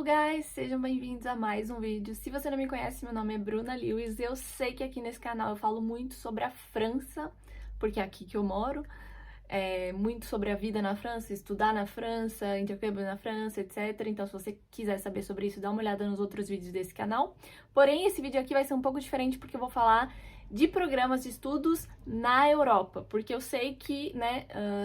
Hello guys, sejam bem-vindos a mais um vídeo. Se você não me conhece, meu nome é Bruna Lewis. Eu sei que aqui nesse canal eu falo muito sobre a França, porque é aqui que eu moro. Muito sobre a vida na França, estudar na França, intercâmbio na França, etc. Então, se você quiser saber sobre isso, dá uma olhada nos outros vídeos desse canal. Porém, esse vídeo aqui vai ser um pouco diferente porque eu vou falar de programas de estudos na Europa, porque eu sei que,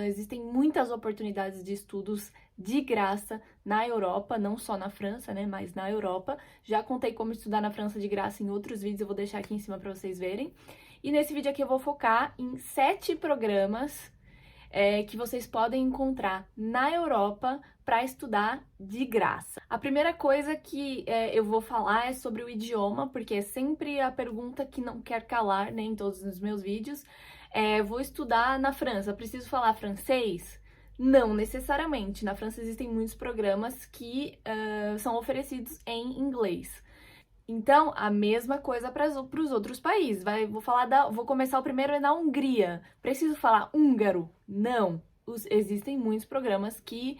existem muitas oportunidades de estudos de graça na Europa, não só na França, mas na Europa. Já contei como estudar na França de graça em outros vídeos, eu vou deixar aqui em cima para vocês verem. E nesse vídeo aqui eu vou focar em 7 programas que vocês podem encontrar na Europa para estudar de graça. A primeira coisa que eu vou falar é sobre o idioma, porque é sempre a pergunta que não quer calar, em todos os meus vídeos. Vou estudar na França, preciso falar francês? Não necessariamente. Na França existem muitos programas que são oferecidos em inglês. Então, a mesma coisa para os outros países. Vou começar o primeiro na Hungria. Preciso falar húngaro? Não. Existem muitos programas que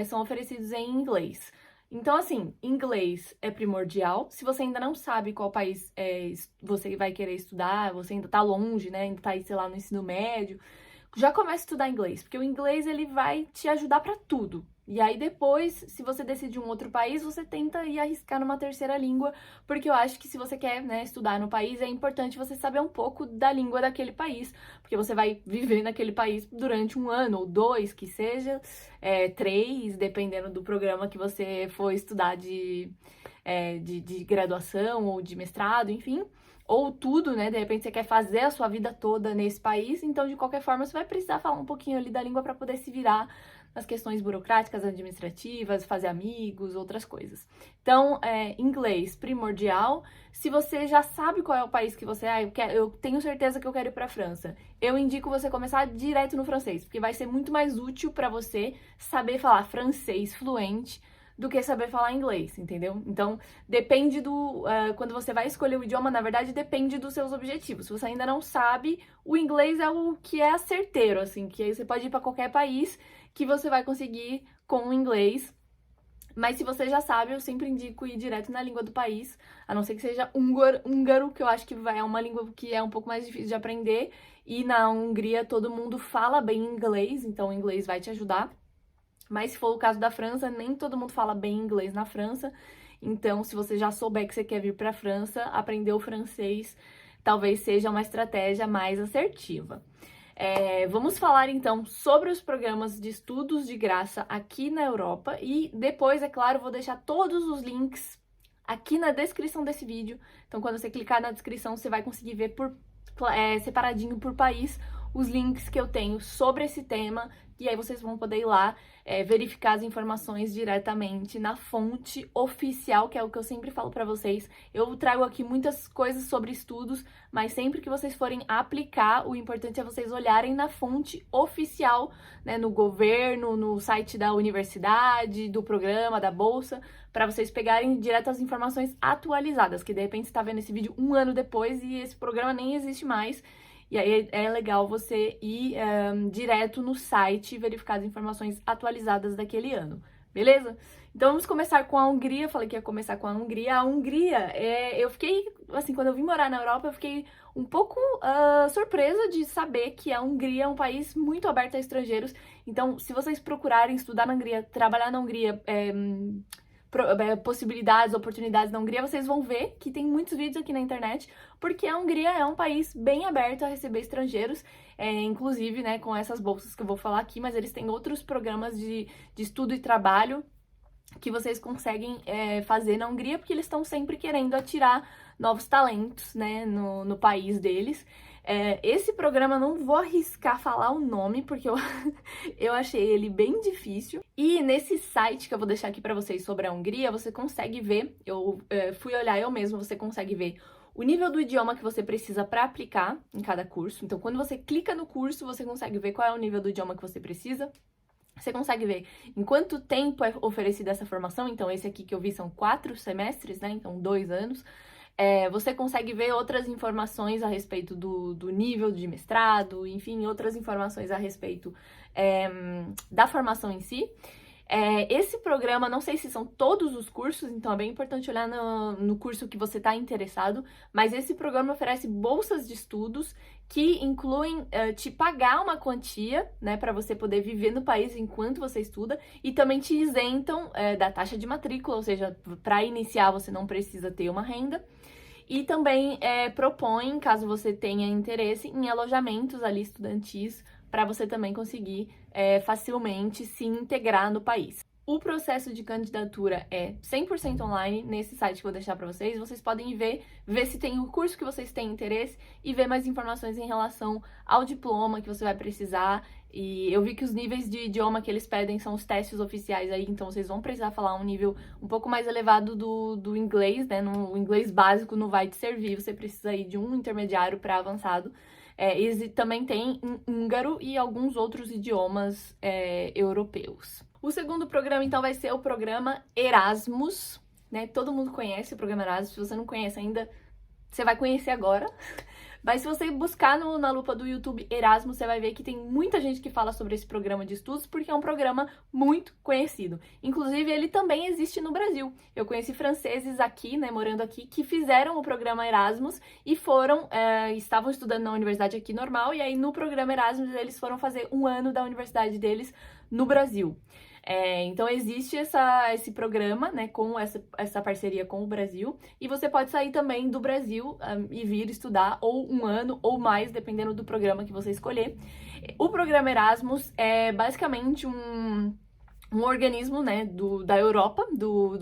são oferecidos em inglês. Então, assim, inglês é primordial. Se você ainda não sabe qual país você vai querer estudar, você ainda tá longe, ainda tá aí, sei lá, no ensino médio, já comece a estudar inglês, porque o inglês ele vai te ajudar para tudo. E aí depois, se você decidir um outro país, você tenta ir arriscar numa terceira língua, porque eu acho que se você quer, estudar no país, é importante você saber um pouco da língua daquele país, porque você vai viver naquele país durante 1 ano ou 2, que seja, 3, dependendo do programa que você for estudar de graduação ou de mestrado, enfim. Ou tudo, de repente você quer fazer a sua vida toda nesse país, então de qualquer forma você vai precisar falar um pouquinho ali da língua para poder se virar nas questões burocráticas, administrativas, fazer amigos, outras coisas. Então, inglês primordial. Se você já sabe qual é o país que você eu tenho certeza que eu quero ir para a França, eu indico você começar direto no francês, porque vai ser muito mais útil para você saber falar francês fluente do que saber falar inglês, entendeu? Então, depende quando você vai escolher o idioma, na verdade, depende dos seus objetivos. Se você ainda não sabe, o inglês é o que é certeiro, assim, que aí você pode ir para qualquer país que você vai conseguir com o inglês. Mas se você já sabe, eu sempre indico ir direto na língua do país, a não ser que seja húngaro, que eu acho que é uma língua que é um pouco mais difícil de aprender, e na Hungria todo mundo fala bem inglês, então o inglês vai te ajudar. Mas se for o caso da França, nem todo mundo fala bem inglês na França. Então, se você já souber que você quer vir para a França, aprender o francês talvez seja uma estratégia mais assertiva. Vamos falar então sobre os programas de estudos de graça aqui na Europa e depois, é claro, vou deixar todos os links aqui na descrição desse vídeo. Então, quando você clicar na descrição, você vai conseguir ver separadinho por país os links que eu tenho sobre esse tema, e aí vocês vão poder ir lá verificar as informações diretamente na fonte oficial, que é o que eu sempre falo pra vocês. Eu trago aqui muitas coisas sobre estudos, mas sempre que vocês forem aplicar, o importante é vocês olharem na fonte oficial, no governo, no site da universidade, do programa, da bolsa, para vocês pegarem direto as informações atualizadas, que de repente você tá vendo esse vídeo 1 ano depois e esse programa nem existe mais. E aí é legal você ir direto no site e verificar as informações atualizadas daquele ano, beleza? Então vamos começar com a Hungria. Falei que ia começar com a Hungria. A Hungria, eu fiquei, assim, quando eu vim morar na Europa, eu fiquei um pouco surpresa de saber que a Hungria é um país muito aberto a estrangeiros. Então, se vocês procurarem estudar na Hungria, trabalhar na Hungria, possibilidades, oportunidades na Hungria, vocês vão ver que tem muitos vídeos aqui na internet, porque a Hungria é um país bem aberto a receber estrangeiros, inclusive, com essas bolsas que eu vou falar aqui, mas eles têm outros programas de estudo e trabalho que vocês conseguem fazer na Hungria, porque eles estão sempre querendo atirar novos talentos, no país deles. Esse programa eu não vou arriscar falar o nome, porque eu achei ele bem difícil. E nesse site que eu vou deixar aqui pra vocês sobre a Hungria, você consegue ver, eu fui olhar eu mesma, você consegue ver o nível do idioma que você precisa para aplicar em cada curso. Então, quando você clica no curso, você consegue ver qual é o nível do idioma que você precisa. Você consegue ver em quanto tempo é oferecida essa formação. Então, esse aqui que eu vi são 4 semestres, então 2 anos. Você consegue ver outras informações a respeito do nível de mestrado, enfim, outras informações a respeito da formação em si. Esse programa, não sei se são todos os cursos, então é bem importante olhar no curso que você está interessado, mas esse programa oferece bolsas de estudos que incluem te pagar uma quantia, né, para você poder viver no país enquanto você estuda, e também te isentam da taxa de matrícula, ou seja, para iniciar você não precisa ter uma renda. E também propõe, caso você tenha interesse, em alojamentos ali estudantis, para você também conseguir facilmente se integrar no país. O processo de candidatura é 100% online, nesse site que eu vou deixar para vocês. Vocês podem ver se tem o curso que vocês têm interesse e ver mais informações em relação ao diploma que você vai precisar. E eu vi que os níveis de idioma que eles pedem são os testes oficiais aí, então vocês vão precisar falar um nível um pouco mais elevado do inglês, né? O inglês básico não vai te servir, você precisa ir de um intermediário para avançado. E também tem húngaro e alguns outros idiomas europeus. O segundo programa, então, vai ser o programa Erasmus, né? Todo mundo conhece o programa Erasmus. Se você não conhece ainda, você vai conhecer agora. Mas se você buscar na lupa do YouTube Erasmus, você vai ver que tem muita gente que fala sobre esse programa de estudos, porque é um programa muito conhecido. Inclusive, ele também existe no Brasil. Eu conheci franceses aqui, né, morando aqui, que fizeram o programa Erasmus e estavam estudando na universidade aqui normal, e aí no programa Erasmus eles foram fazer um ano da universidade deles no Brasil. Então existe esse programa, né, com essa parceria com o Brasil, e você pode sair também do Brasil e vir estudar ou um ano ou mais, dependendo do programa que você escolher. O programa Erasmus é basicamente um organismo, né, da Europa, do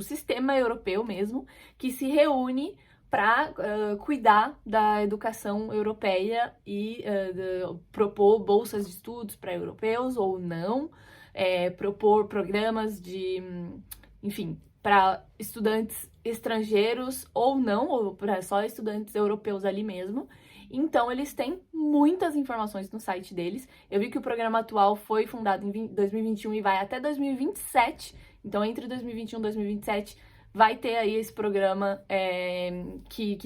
sistema europeu mesmo, que se reúne para cuidar da educação europeia e propor bolsas de estudos para europeus ou não, propor programas enfim, para estudantes estrangeiros ou não, ou para só estudantes europeus ali mesmo. Então, eles têm muitas informações no site deles. Eu vi que o programa atual foi fundado em 2021 e vai até 2027. Então, entre 2021 e 2027, vai ter aí esse programa que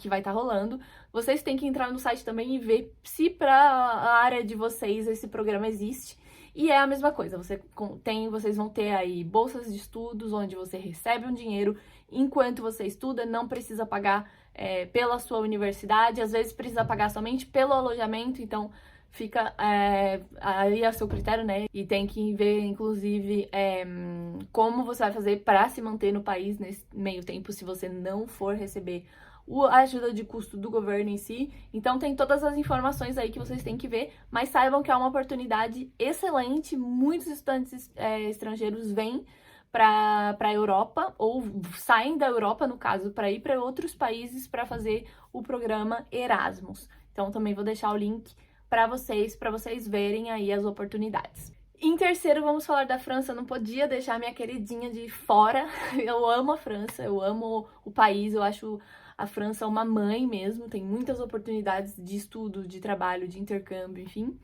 vai estar rolando. Vocês têm que entrar no site também e ver se para a área de vocês esse programa existe. E é a mesma coisa, vocês vão ter aí bolsas de estudos, onde você recebe um dinheiro enquanto você estuda, não precisa pagar pela sua universidade, às vezes precisa pagar somente pelo alojamento, então fica aí a seu critério, né? E tem que ver, inclusive, como você vai fazer para se manter no país nesse meio tempo, se você não for receber a ajuda de custo do governo em si. Então tem todas as informações aí que vocês têm que ver, mas saibam que é uma oportunidade excelente. Muitos estudantes estrangeiros vêm para a Europa, ou saem da Europa, no caso, para ir para outros países para fazer o programa Erasmus. Então também vou deixar o link para vocês verem aí as oportunidades. Em terceiro, vamos falar da França. Eu não podia deixar minha queridinha de fora. Eu amo a França, eu amo o país, eu acho a França uma mãe mesmo, tem muitas oportunidades de estudo, de trabalho, de intercâmbio, enfim.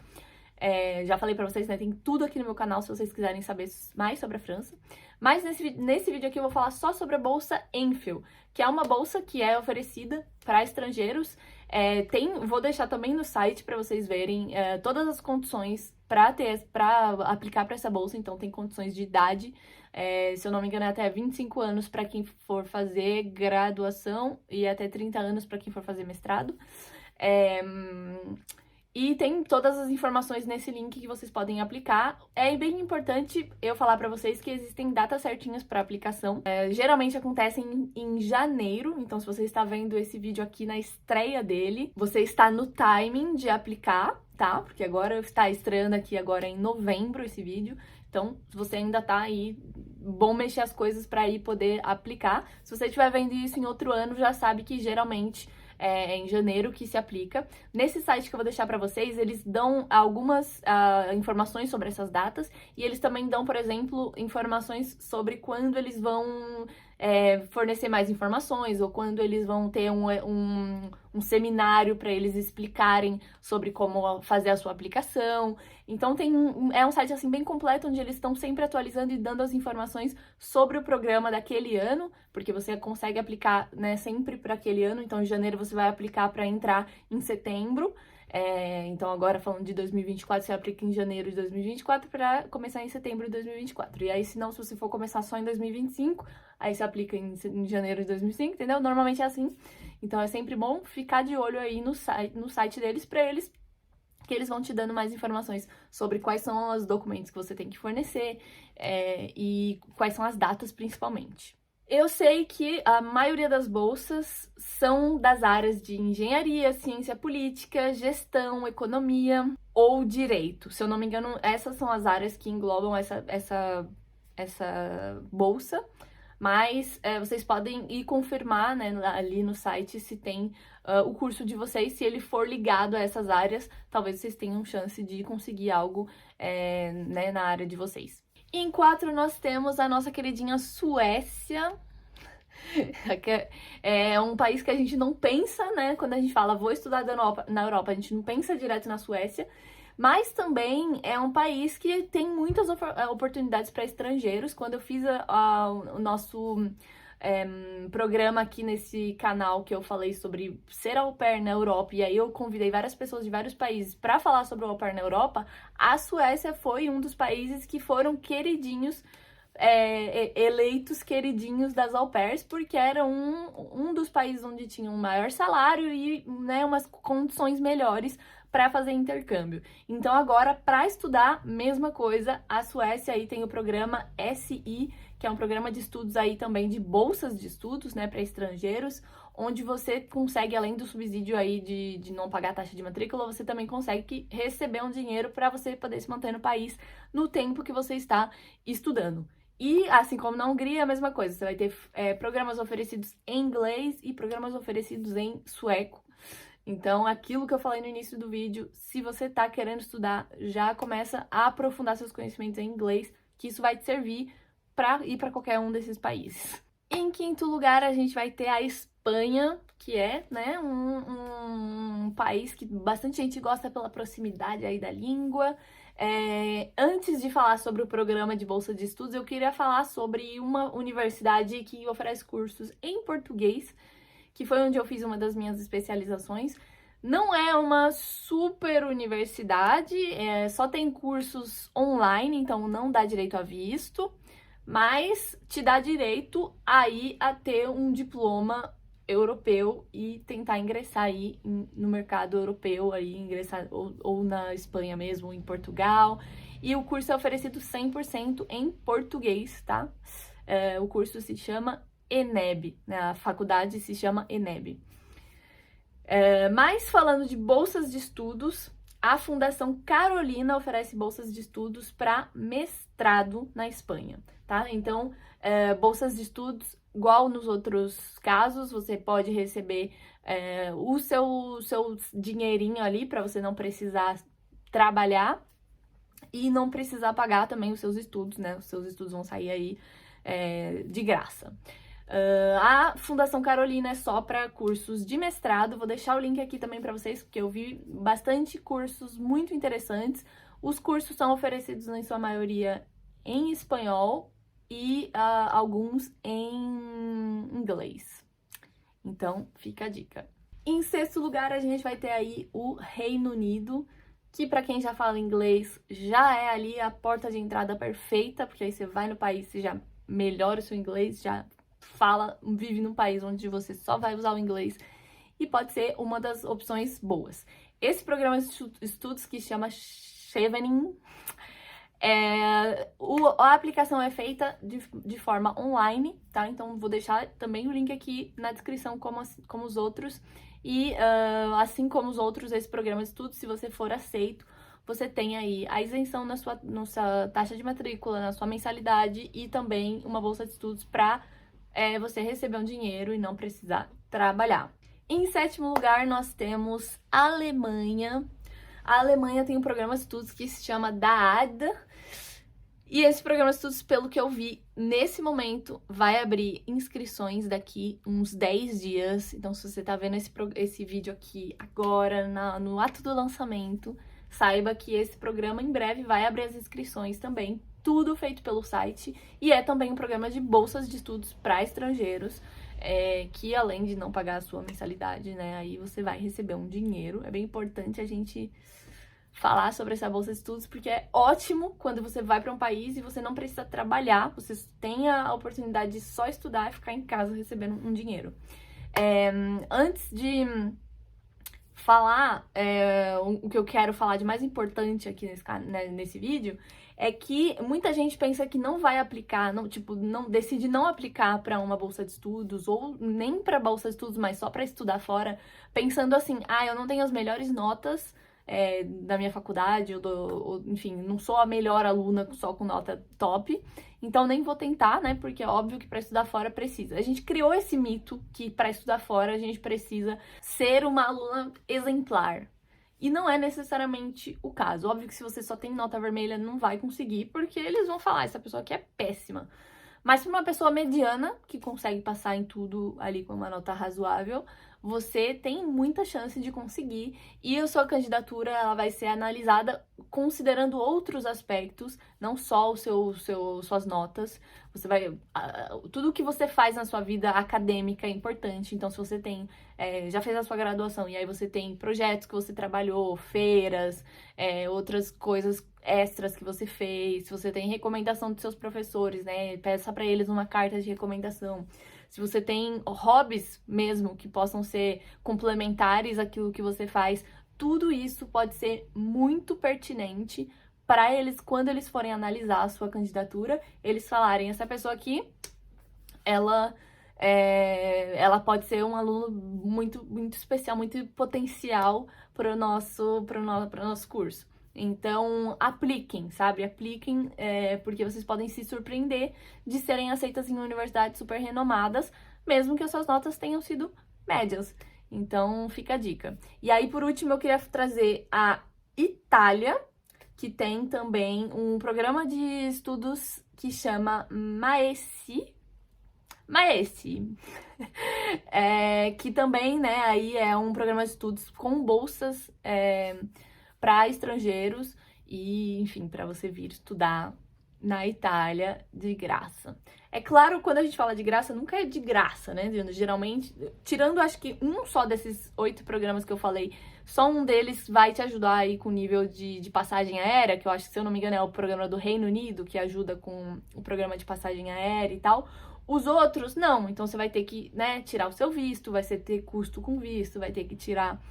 Já falei pra vocês, né, tem tudo aqui no meu canal se vocês quiserem saber mais sobre a França. Mas nesse vídeo aqui eu vou falar só sobre a Bolsa ENFIL, que é uma bolsa que é oferecida para estrangeiros. Vou deixar também no site para vocês verem todas as condições para aplicar para essa bolsa. Então tem condições de idade, se eu não me engano é até 25 anos para quem for fazer graduação e até 30 anos para quem for fazer mestrado. E tem todas as informações nesse link que vocês podem aplicar. É bem importante eu falar pra vocês que existem datas certinhas para aplicação. Geralmente acontecem em janeiro, então se você está vendo esse vídeo aqui na estreia dele, você está no timing de aplicar, tá? Porque agora está estreando aqui agora em novembro esse vídeo. Então, se você ainda tá aí, bom mexer as coisas para aí poder aplicar. Se você estiver vendo isso em outro ano, já sabe que geralmente é em janeiro que se aplica. Nesse site que eu vou deixar pra vocês, eles dão algumas informações sobre essas datas e eles também dão, por exemplo, informações sobre quando eles vão fornecer mais informações ou quando eles vão ter um seminário para eles explicarem sobre como fazer a sua aplicação. Então é um site assim bem completo, onde eles estão sempre atualizando e dando as informações sobre o programa daquele ano, porque você consegue aplicar, né, sempre para aquele ano. Então em janeiro você vai aplicar para entrar em setembro. Então agora falando de 2024, você aplica em janeiro de 2024 para começar em setembro de 2024. E aí, se não, se você for começar só em 2025, aí você aplica em janeiro de 2025, entendeu? Normalmente é assim. Então é sempre bom ficar de olho aí no site deles para eles, que eles vão te dando mais informações sobre quais são os documentos que você tem que fornecer e quais são as datas principalmente. Eu sei que a maioria das bolsas são das áreas de engenharia, ciência política, gestão, economia ou direito. Se eu não me engano, essas são as áreas que englobam essa bolsa. Mas vocês podem ir confirmar, né, ali no site se tem o curso de vocês. Se ele for ligado a essas áreas, talvez vocês tenham chance de conseguir algo né, na área de vocês. E em 4, nós temos a nossa queridinha Suécia. É um país que a gente não pensa, né? Quando a gente fala vou estudar na Europa, a gente não pensa direto na Suécia. Mas também é um país que tem muitas oportunidades para estrangeiros. Quando eu fiz o nosso programa aqui nesse canal que eu falei sobre ser au pair na Europa, e aí eu convidei várias pessoas de vários países para falar sobre o au pair na Europa, a Suécia foi um dos países que foram queridinhos, eleitos queridinhos das au pairs, porque era um dos países onde tinha um maior salário e, né, umas condições melhores para fazer intercâmbio. Então agora, para estudar, mesma coisa, a Suécia aí tem o programa SI, que é um programa de estudos aí também de bolsas de estudos, né, para estrangeiros, onde você consegue, além do subsídio aí de não pagar taxa de matrícula, você também consegue receber um dinheiro para você poder se manter no país no tempo que você está estudando. E, assim como na Hungria, a mesma coisa. Você vai ter programas oferecidos em inglês e programas oferecidos em sueco. Então, aquilo que eu falei no início do vídeo, se você tá querendo estudar, já começa a aprofundar seus conhecimentos em inglês, que isso vai te servir para ir para qualquer um desses países. Em 5º lugar, a gente vai ter a Espanha, que é, né, um país que bastante gente gosta pela proximidade aí da língua. Antes de falar sobre o programa de bolsa de estudos, eu queria falar sobre uma universidade que oferece cursos em português, que foi onde eu fiz uma das minhas especializações. Não é uma super universidade, só tem cursos online, então não dá direito a visto, mas te dá direito aí a ter um diploma europeu e tentar ingressar aí no mercado europeu, aí ingressar ou na Espanha mesmo, ou em Portugal. E o curso é oferecido 100% em português, tá? O curso se chama ENEB, né? A faculdade se chama ENEB. Mas falando de bolsas de estudos, a Fundação Carolina oferece bolsas de estudos para mestrado na Espanha, tá? Então, bolsas de estudos, igual nos outros casos, você pode receber o seu dinheirinho ali para você não precisar trabalhar e não precisar pagar também os seus estudos, né? Os seus estudos vão sair aí de graça. A Fundação Carolina é só para cursos de mestrado. Vou deixar o link aqui também para vocês, porque eu vi bastante cursos muito interessantes. Os cursos são oferecidos, em sua maioria, em espanhol e alguns em inglês. Então, fica a dica. Em 6º lugar, a gente vai ter aí o Reino Unido, que para quem já fala inglês, já é ali a porta de entrada perfeita, porque aí você vai no país, você já melhora o seu inglês, já vive num país onde você só vai usar o inglês e pode ser uma das opções boas. Esse programa de estudos que chama Chevening, a aplicação é feita de forma online, tá? Então vou deixar também o link aqui na descrição como os outros. E assim como os outros, esse programa de estudos, se você for aceito, você tem aí a isenção na sua taxa de matrícula, na sua mensalidade e também uma bolsa de estudos para você receber um dinheiro e não precisar trabalhar. Em 7º lugar, nós temos a Alemanha. A Alemanha tem um programa de estudos que se chama DAAD. E esse programa de estudos, pelo que eu vi, nesse momento, vai abrir inscrições daqui uns 10 dias. Então, se você tá vendo esse vídeo aqui agora, no ato do lançamento, saiba que esse programa em breve vai abrir as inscrições também. Tudo feito pelo site. E é também um programa de bolsas de estudos para estrangeiros. que além de não pagar a sua mensalidade, né, aí você vai receber um dinheiro. É bem importante a gente falar sobre essa bolsa de estudos, porque é ótimo quando você vai para um país e você não precisa trabalhar, você tem a oportunidade de só estudar e ficar em casa recebendo um dinheiro. Antes de falar, o que eu quero falar de mais importante aqui nesse vídeo, é que muita gente pensa que não vai aplicar, decide não aplicar para uma bolsa de estudos, ou nem para bolsa de estudos, mas só para estudar fora, pensando assim, eu não tenho as melhores notas da minha faculdade, enfim, não sou a melhor aluna só com nota top, então nem vou tentar, né? Porque é óbvio que para estudar fora precisa. A gente criou esse mito que para estudar fora a gente precisa ser uma aluna exemplar. E não é necessariamente o caso. Óbvio que se você só tem nota vermelha, não vai conseguir, porque eles vão falar, essa pessoa aqui é péssima. Mas para uma pessoa mediana, que consegue passar em tudo ali com uma nota razoável, você tem muita chance de conseguir, e a sua candidatura ela vai ser analisada considerando outros aspectos, não só suas notas. Você vai, tudo que você faz na sua vida acadêmica é importante. Então, se você tem, já fez a sua graduação e aí você tem projetos que você trabalhou, feiras, outras coisas extras que você fez, se você tem recomendação dos seus professores, né, peça para eles uma carta de recomendação. Se você tem hobbies mesmo que possam ser complementares àquilo que você faz, tudo isso pode ser muito pertinente para eles, quando eles forem analisar a sua candidatura, eles falarem, essa pessoa aqui, ela pode ser um aluno muito, muito especial, muito potencial para o nosso curso. Então, apliquem, sabe? Apliquem, porque vocês podem se surpreender de serem aceitas em universidades super renomadas, mesmo que as suas notas tenham sido médias. Então, fica a dica. E aí, por último, eu queria trazer a Itália, que tem também um programa de estudos que chama Maesi, que também, né, aí é um programa de estudos com bolsas para estrangeiros e, enfim, para você vir estudar na Itália de graça. É claro, quando a gente fala de graça, nunca é de graça, né? Geralmente, tirando acho que um só desses 8 programas que eu falei, só um deles vai te ajudar aí com o nível de passagem aérea, que eu acho que, se eu não me engano, é o programa do Reino Unido, que ajuda com o programa de passagem aérea e tal. Os outros, não. Então, você vai ter que, né, tirar o seu visto, vai ter custo com visto, vai ter que tirar,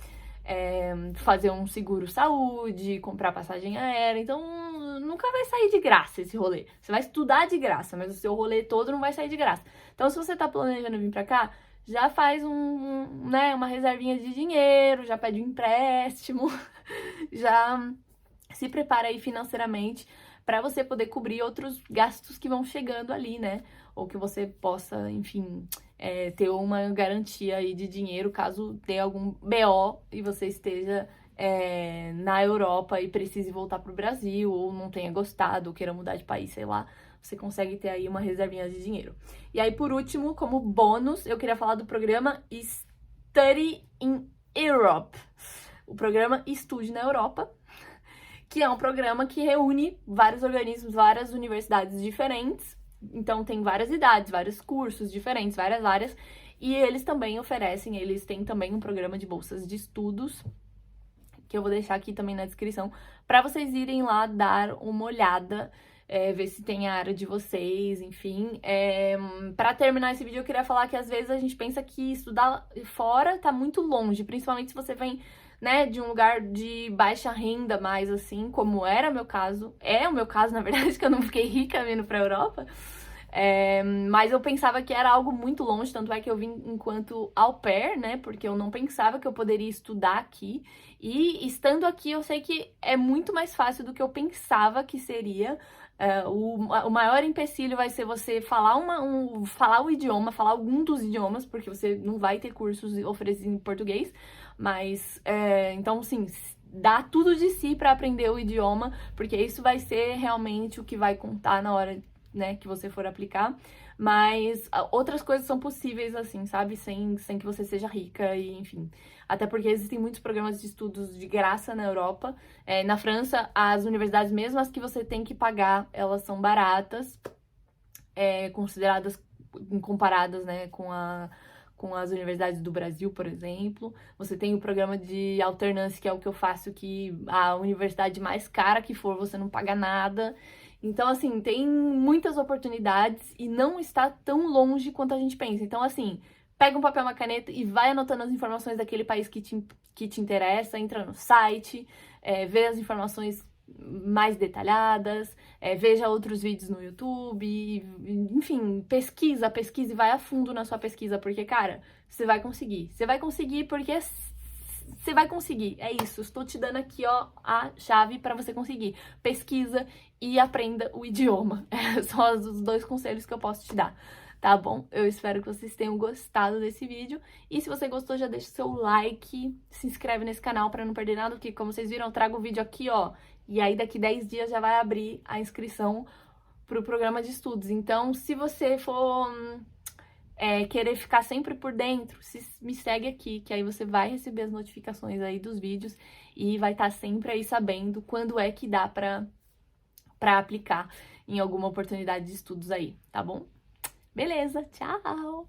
fazer um seguro saúde, comprar passagem aérea. Então, nunca vai sair de graça esse rolê. Você vai estudar de graça, mas o seu rolê todo não vai sair de graça. Então, se você tá planejando vir pra cá, já faz uma reservinha de dinheiro, já pede um empréstimo, já se prepara aí financeiramente para você poder cobrir outros gastos que vão chegando ali, né? Ou que você possa, enfim, ter uma garantia aí de dinheiro caso dê algum BO e você esteja na Europa e precise voltar pro Brasil, ou não tenha gostado, ou queira mudar de país, sei lá. Você consegue ter aí uma reservinha de dinheiro. E aí, por último, como bônus, eu queria falar do programa Study in Europe. O programa Estude na Europa, que é um programa que reúne vários organismos, várias universidades diferentes. Então, tem várias idades, vários cursos diferentes, várias áreas. E eles também oferecem, eles têm também um programa de bolsas de estudos, que eu vou deixar aqui também na descrição, para vocês irem lá dar uma olhada, ver se tem a área de vocês, enfim. Para terminar esse vídeo, eu queria falar que às vezes a gente pensa que estudar fora tá muito longe, principalmente se você vem, né, de um lugar de baixa renda, mais assim, como era o meu caso. É o meu caso, na verdade, que eu não fiquei rica vindo pra Europa. Mas eu pensava que era algo muito longe, tanto é que eu vim enquanto au pair, né, porque eu não pensava que eu poderia estudar aqui. E estando aqui, eu sei que é muito mais fácil do que eu pensava que seria. O maior empecilho vai ser você falar falar o idioma, falar algum dos idiomas, porque você não vai ter cursos oferecidos em português. Mas, então, sim, dá tudo de si para aprender o idioma, porque isso vai ser realmente o que vai contar na hora, né, que você for aplicar. Mas outras coisas são possíveis, assim, sabe? Sem que você seja rica e, enfim. Até porque existem muitos programas de estudos de graça na Europa. Na França, as universidades, mesmo as que você tem que pagar, elas são baratas, consideradas comparadas, né, com as universidades do Brasil, por exemplo. Você tem o programa de alternância, que é o que eu faço, que a universidade mais cara que for, você não paga nada. Então, assim, tem muitas oportunidades e não está tão longe quanto a gente pensa. Então, assim, pega um papel e uma caneta e vai anotando as informações daquele país que te interessa, entra no site, vê as informações mais detalhadas, veja outros vídeos no YouTube, enfim, pesquisa e vai a fundo na sua pesquisa, porque, cara, você vai conseguir. Você vai conseguir porque você vai conseguir. É isso, estou te dando aqui, ó, a chave para você conseguir. Pesquisa e aprenda o idioma. São os 2 conselhos que eu posso te dar. Tá bom? Eu espero que vocês tenham gostado desse vídeo. E se você gostou, já deixa o seu like, se inscreve nesse canal para não perder nada, porque como vocês viram, eu trago o vídeo aqui, ó. E aí daqui 10 dias já vai abrir a inscrição pro programa de estudos. Então, se você for querer ficar sempre por dentro, me segue aqui, que aí você vai receber as notificações aí dos vídeos e vai estar sempre aí sabendo quando é que dá pra aplicar em alguma oportunidade de estudos aí, tá bom? Beleza, tchau!